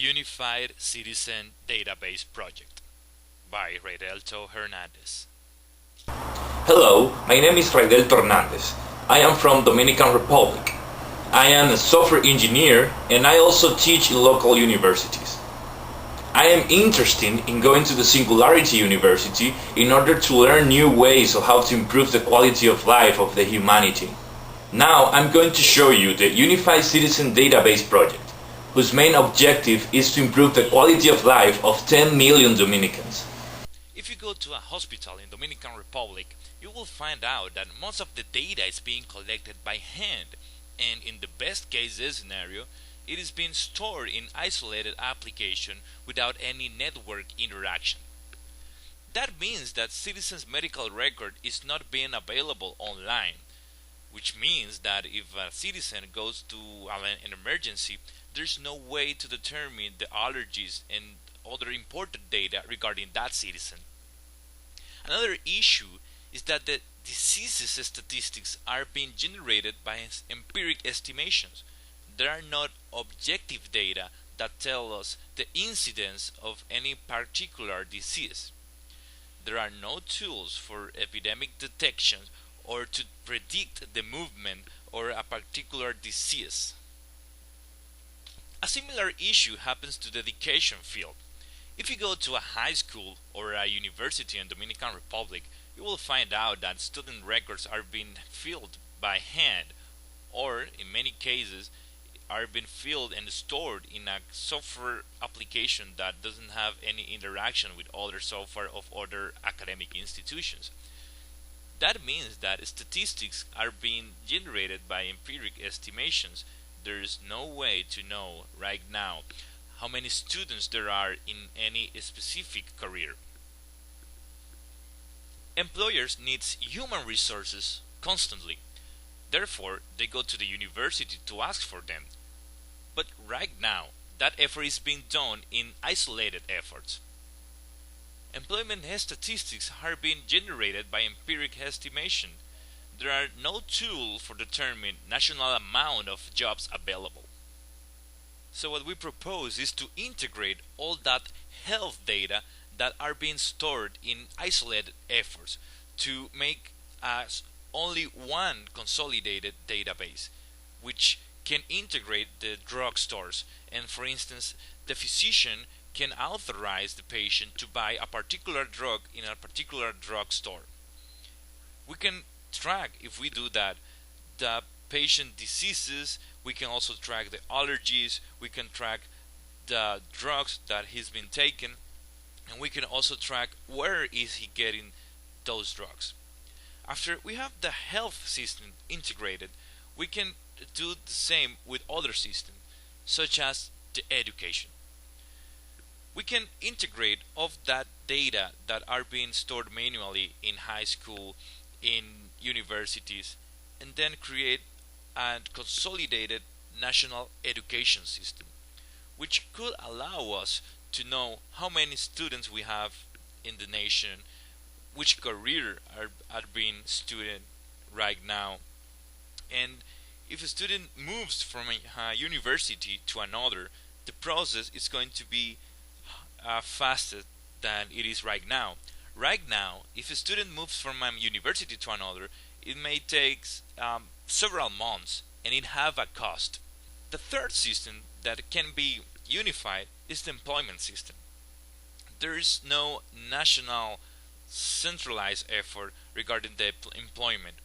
Unified Citizen Database Project by Redelto Hernandez. Hello, my name is Raidelto Hernandez. I am from Dominican Republic. I am a software engineer and I also teach in local universities. I am interested in going to the Singularity University in order to learn new ways of how to improve the quality of life of the humanity. Now I'm going to show you the Unified Citizen Database Project, whose main objective is to improve the quality of life of 10 million Dominicans. If you go to a hospital in Dominican Republic, you will find out that most of the data is being collected by hand, and in the best case scenario, it is being stored in isolated application without any network interaction. That means that citizens' medical record is not being available online, which means that if a citizen goes to an emergency, there's no way to determine the allergies and other important data regarding that citizen. Another issue is that the diseases statistics are being generated by empiric estimations. There are not objective data that tell us the incidence of any particular disease. There are no tools for epidemic detection or to predict the movement or a particular disease. A similar issue happens to the education field. If you go to a high school or a university in Dominican Republic, you will find out that student records are being filled by hand, or in many cases are being filled and stored in a software application that doesn't have any interaction with other software of other academic institutions. That means that statistics are being generated by empiric estimations. There is no way to know right now how many students there are in any specific career. Employers need human resources constantly. Therefore, they go to the university to ask for them. But right now, that effort is being done in isolated efforts. Employment statistics are being generated by empiric estimation. There are no tools for determining national amount of jobs available. So what we propose is to integrate all that health data that are being stored in isolated efforts to make us only one consolidated database, which can integrate the drugstores, and for instance, the physician can authorize the patient to buy a particular drug in a particular drugstore. We can track, if we do that, the patient diseases. We can also track the allergies. We can track the drugs that he's been taking, and we can also track where is he getting those drugs. After we have the health system integrated, we can do the same with other systems, such as the education. We can integrate of that data that are being stored manually in high school, in universities, and then create a consolidated national education system, which could allow us to know how many students we have in the nation, which career are being student right now, and if a student moves from a university to another, the process is going to be faster than it is right now. Right now, if a student moves from a university to another, it may take several months and it have a cost. The third system that can be unified is the employment system. There is no national centralized effort regarding the employment.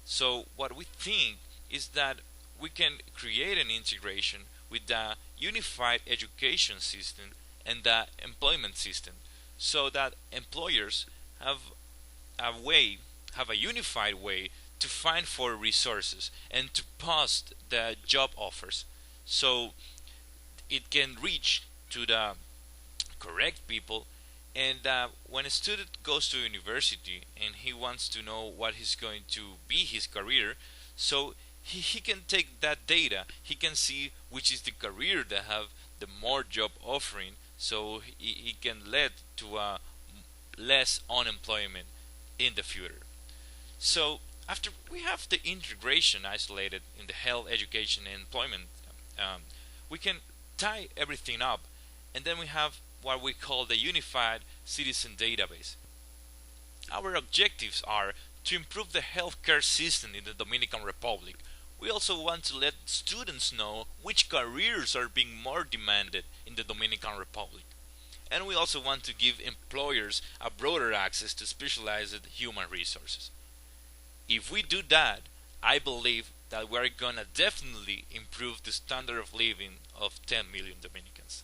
So what we think is that we can create an integration with the unified education system and the employment system, so that employers have a unified way to find for resources and to post the job offers, so it can reach to the correct people. And when a student goes to university and he wants to know what is going to be his career, so he can take that data, he can see which is the career that have the more job offering, so he can lead to less unemployment in the future. So after we have the integration isolated in the health, education, and employment, we can tie everything up, and then we have what we call the Unified Citizen Database. Our objectives are to improve the healthcare system in the Dominican Republic. We also want to let students know which careers are being more demanded in the Dominican Republic. And we also want to give employers a broader access to specialized human resources. If we do that, I believe that we're gonna definitely improve the standard of living of 10 million Dominicans.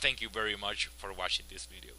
Thank you very much for watching this video.